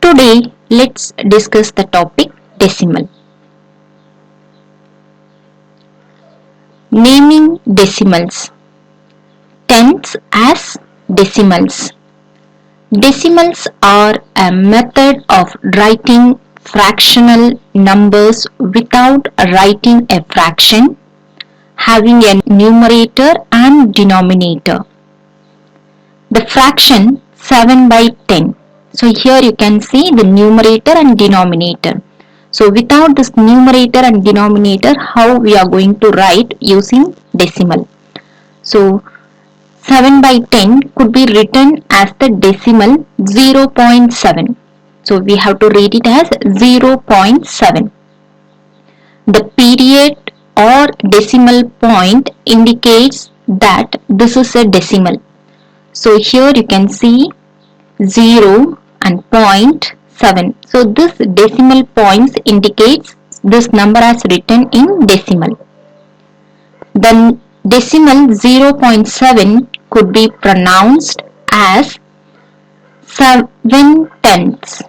Today, let's discuss the topic decimal. Naming decimals. Tens as decimals. Decimals are a method of writing fractional numbers without writing a fraction, having a numerator and denominator. The fraction 7 by 10. So here you can see the numerator and denominator. So without this numerator and denominator, how we are going to write using decimal? So 7 by 10 could be written as the decimal 0.7. So we have to read it as 0.7. The period or decimal point indicates that this is a decimal. So here you can see 0 and 0.7. So this decimal points indicates this number as written in decimal. The decimal 0.7 could be pronounced as 7 tenths,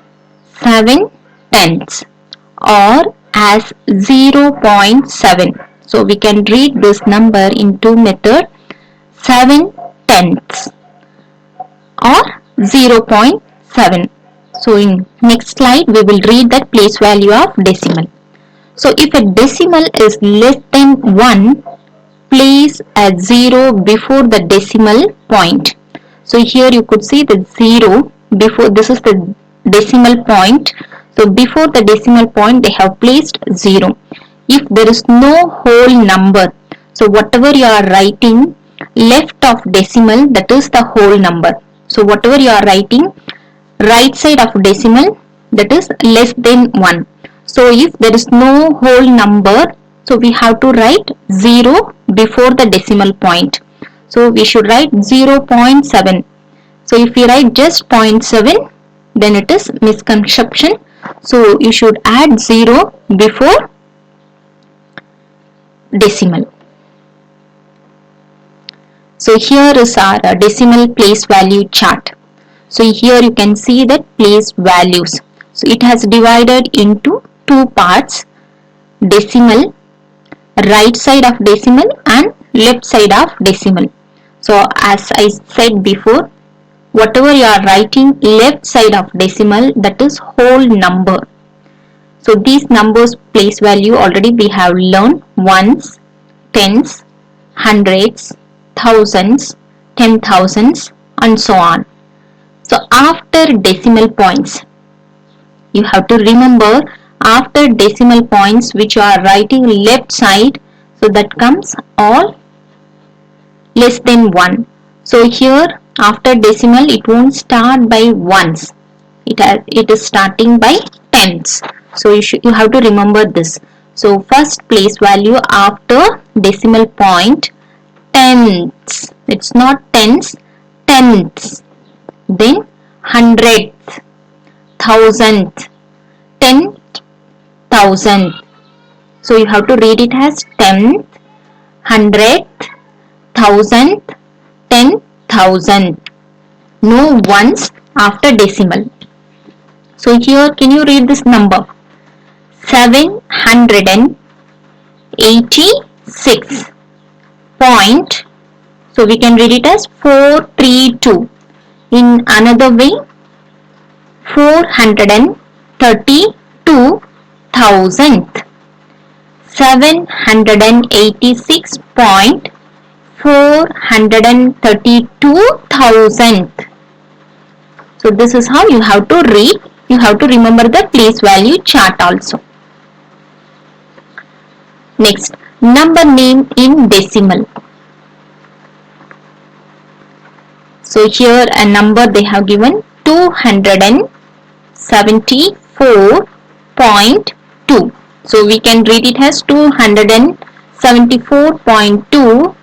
7 tenths or as 0.7. So we can read this number in two methods, 7 tenths or 0.7. So in next slide we will read that place value of decimal. So if a decimal is less than 1, place a 0 before the decimal point. So here you could see the 0 before, this is the decimal point. So before the decimal point they have placed 0. If there is no whole number, so whatever you are writing left of decimal, that is the whole number. So whatever you are writing right side of decimal, that is less than 1. So if there is no whole number, so we have to write 0 before the decimal point. So we should write 0.7. So if we write just 0.7, then it is misconception. So you should add 0 before decimal. So here is our decimal place value chart. So here you can see that place values. So it has divided into two parts, decimal, right side of decimal and left side of decimal. So as I said before, whatever you are writing left side of decimal, that is whole number. So these numbers place value already we have learned: ones, tens, hundreds, thousands, 10,000s and so on. So after decimal points, you have to remember after decimal points which you are writing left side, so that comes all less than 1. So here after decimal it won't start by ones, it is starting by tens. So you have to remember this. So first place value after decimal point, tenths, it's not tens, tenths. Then hundredth, thousandth, 10,000. So you have to read it as tenth, hundredth, thousandth, 10,000. No ones after decimal. So here can you read this number? 786 point. So we can read it as 432. In another way, 432,000th, 786.432,000th. So this is how you have to read. You have to remember the place value chart also. Next, number name in decimal. So here a number they have given 274.2. So we can read it as 274.2.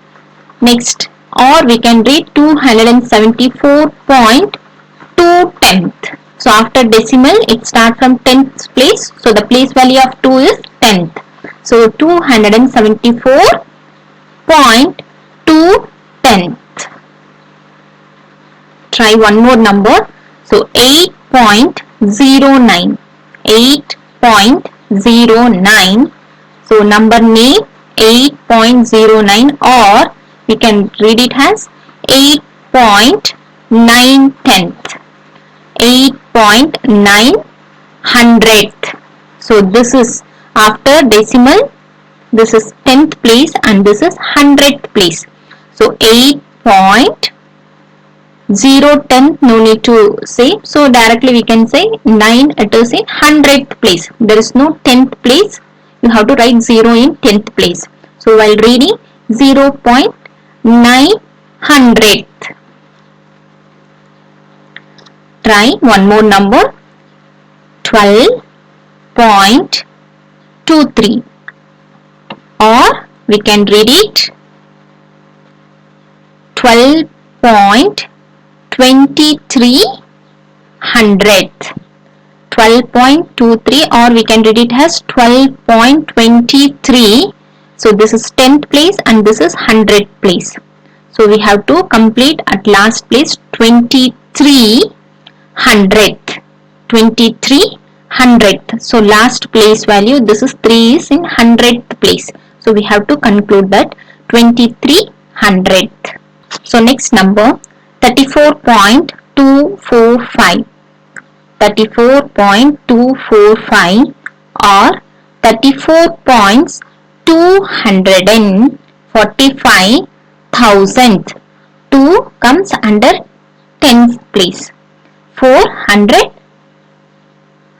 Next, or we can read 274.2 tenth. So after decimal it starts from 10th place. So the place value of 2 is 10th. So 274.2 tenth. Try one more number. So 8.6 8.09. 8.09. So number name 8.09, or we can read it as 8.9 tenth. 8.9 hundredth. So this is after decimal, this is 10th place and this is 100th place. So 8.010th, no need to say. So directly we can say 9, it is in 100th place. There is no 10th place. You have to write 0 in 10th place. So while reading 0.9 hundredth. Try one more number. 12.23, or we can read it 12.23 hundredth. 12.23, or we can read it as 12.23. So this is 10th place and this is 100th place. So we have to complete at last place 23 hundredth. 23 hundredth. So last place value, this is 3 is in 100th place. So we have to conclude that 23 hundredth. So next number 34.245. 34.245 or 34.245,000. 2 comes under 10th place. 400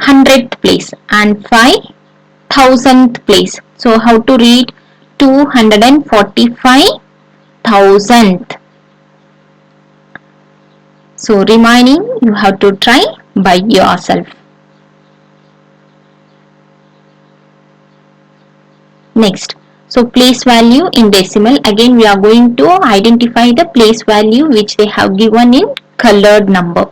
100th place and 5,000th place. So how to read 245,000th. So remaining you have to try by yourself. Next, so place value in decimal. Again we are going to identify the place value which they have given in colored number.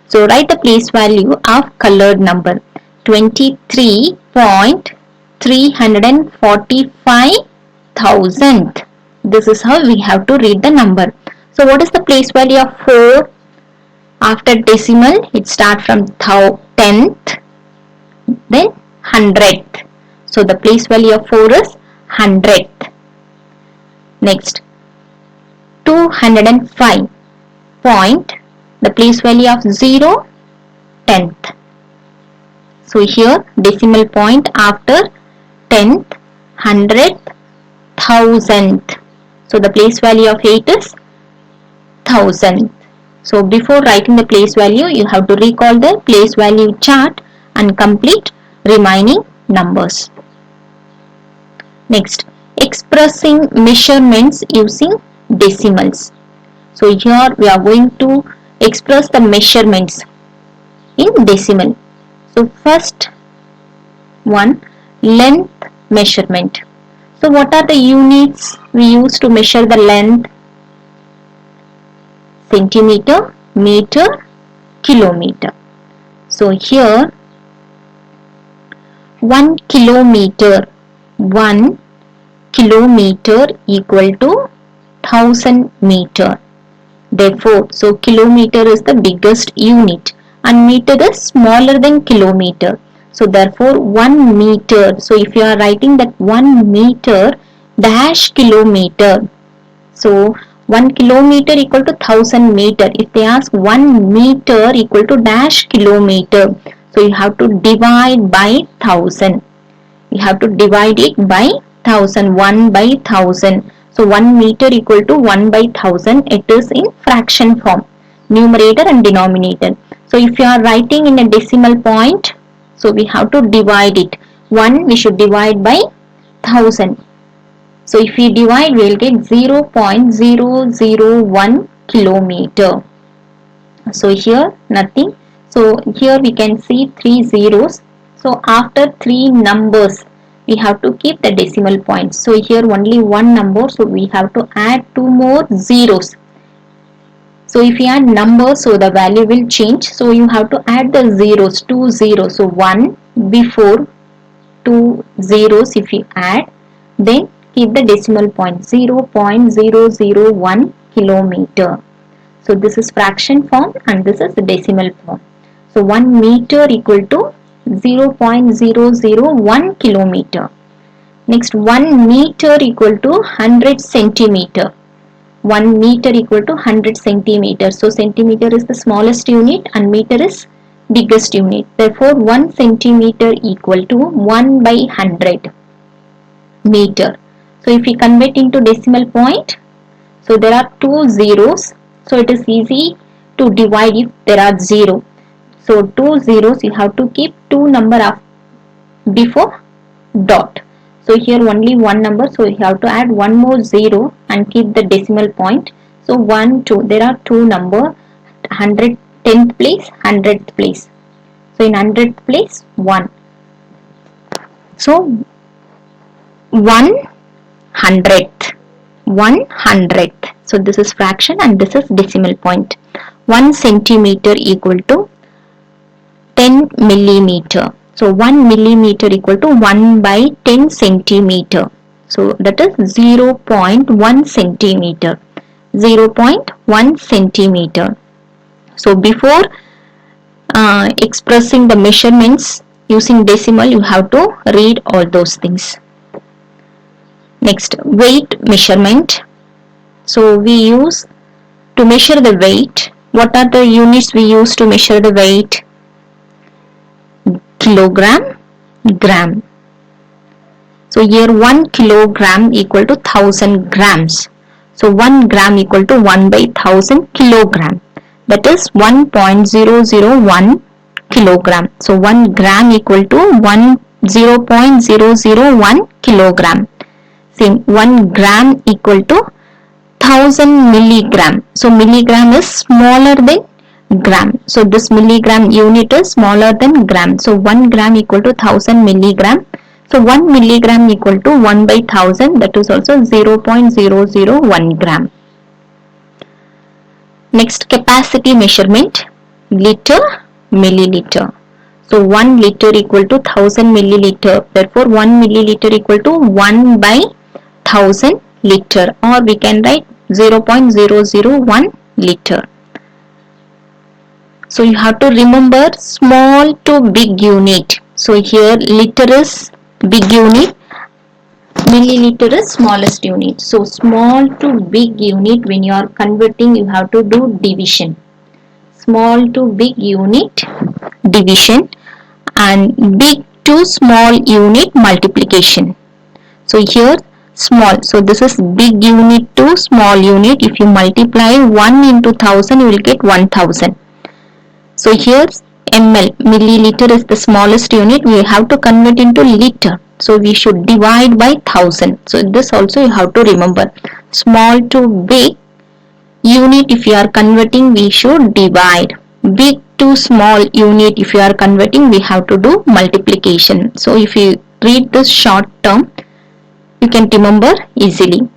So write the place value of colored number 23.345,000. This is how we have to read the number. So what is the place value of 4? After decimal it starts from 10th, then 100th. So the place value of 4 is 100th. Next, 205 point, the place value of 0, 10th. So here decimal point after 10th, 100th, 1000th. So the place value of 8 is 1000. So before writing the place value, you have to recall the place value chart and complete remaining numbers. Next, expressing measurements using decimals. So here we are going to express the measurements in decimal. So first one, length measurement. So what are the units we use to measure the length? Centimeter, meter, kilometer. So here 1 kilometer equal to 1000 meter. Therefore, so kilometer is the biggest unit and meter is smaller than kilometer. So therefore 1 meter. So if you are writing that 1 meter dash kilometer. So 1 kilometer equal to 1000 meter. If they ask 1 meter equal to dash kilometer, so you have to divide by 1000. You have to divide it by 1000, 1 by 1000. So 1 meter equal to 1 by 1000. It is in fraction form, numerator and denominator. So if you are writing in a decimal point, so we have to divide it. 1 we should divide by 1000. So if we divide, we will get 0.001 kilometer. So here nothing. So here we can see 3 zeros. So after 3 numbers, we have to keep the decimal points. So here only 1 number. So we have to add 2 more zeros. So if you add numbers, so the value will change. So you have to add the zeros, 2 zeros. So 1 before 2 zeros if you add, then keep the decimal point 0.001 kilometer. So this is fraction form and this is the decimal form. So 1 meter equal to 0.001 kilometer. Next, 1 meter equal to 100 centimeter. 1 meter equal to 100 centimeter. So centimeter is the smallest unit and meter is biggest unit. Therefore 1 centimeter equal to 1 by 100 meter. So if we convert into decimal point, so there are two zeros, so it is easy to divide if there are 0. So two zeros, you have to keep two number before dot. So here only one number, so you have to add one more 0 and keep the decimal point. So 1 2, there are two number, 110th place, 100th place. So in 100th place 1. So 100th, 100th. So this is fraction and this is decimal point. 1 centimeter equal to 10 millimeter. So 1 millimeter equal to 1 by 10 centimeter. So that is 0.1 centimeter. 0.1 centimeter. So before expressing the measurements using decimal, you have to read all those things. Next, weight measurement. So we use to measure the weight. What are the units we use to measure the weight? Kilogram, gram. So here 1 kilogram equal to 1000 grams. So 1 gram equal to 1 by 1000 kilogram. That is 1.001 kilogram. So 1 gram equal to 0.001 kilogram. Same, 1 gram equal to 1000 milligram. So milligram is smaller than gram. So this milligram unit is smaller than gram. So 1 gram equal to 1000 milligram. So 1 milligram equal to 1 by 1000, that is also 0.001 gram. Next, capacity measurement, liter, milliliter. So 1 liter equal to 1000 milliliter. Therefore 1 milliliter equal to 1 by 1000 liter, or we can write 0.001 liter. So you have to remember small to big unit. So here liter is big unit, milliliter is smallest unit. So small to big unit, when you are converting, you have to do division. Small to big unit, division, and big to small unit, multiplication. So here small, so this is big unit to small unit. If you multiply 1 into 1000, you will get 1000. So here ml, milliliter is the smallest unit. We have to convert into liter. So we should divide by 1000. So this also you have to remember. Small to big unit, if you are converting, we should divide. Big to small unit, if you are converting, we have to do multiplication. So if you read this short term, you can remember easily.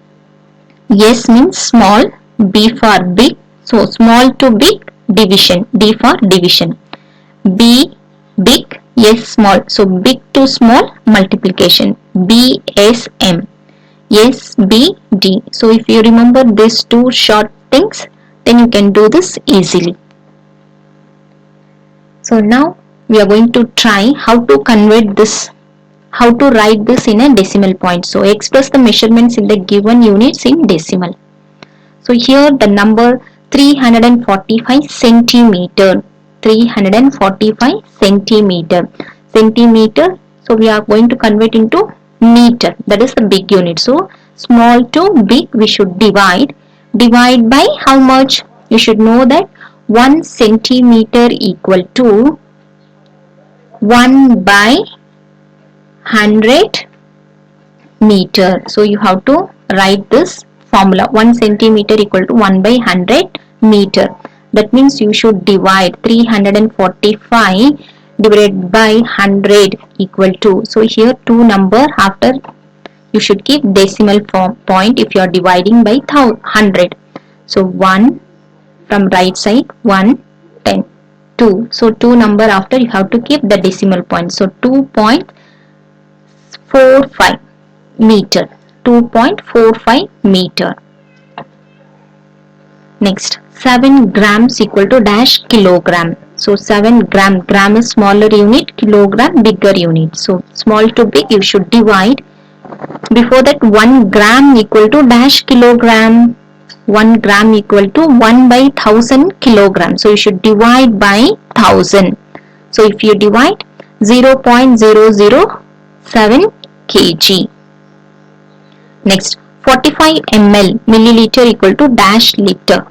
S means small, B for big. So small to big, division, D for division. B big, S small. So big to small, multiplication. B S M, S B D. So if you remember these two short things, then you can do this easily. So now we are going to try how to convert this, how to write this in a decimal point. So express the measurements in the given units in decimal. So here the number 345 centimeter. 345 centimeter. Centimeter. So we are going to convert into meter. That is the big unit. So small to big we should divide. Divide by how much? You should know that 1 centimeter equal to 1 by 100 meter. So you have to write this formula. 1 centimeter equal to 1 by 100 meter. That means you should divide 345 divided by 100 equal to. So here two number after you should keep decimal point if you are dividing by 100. So 1 from right side, 1, 10, 2. So 2 number after you have to keep the decimal point. So 2.45 meter. 2.45 meter. Next, 7 grams equal to dash kilogram. So 7 gram is smaller unit, kilogram bigger unit. So small to big you should divide. Before that 1 gram equal to dash kilogram. 1 gram equal to 1 by 1000 kilogram. So you should divide by 1000. So if you divide 0.007 kg. Next 45 ml milliliter equal to dash liter.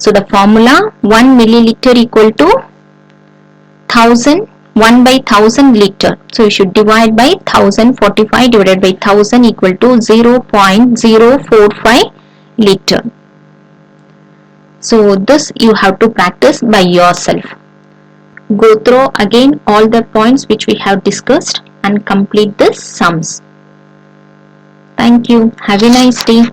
So the formula 1 milliliter equal to 1000, 1 by 1000 liter. So you should divide by 1000, 45 divided by 1000 equal to 0.045 liter. So this you have to practice by yourself. Go through again all the points which we have discussed and complete the sums. Thank you. Have a nice day.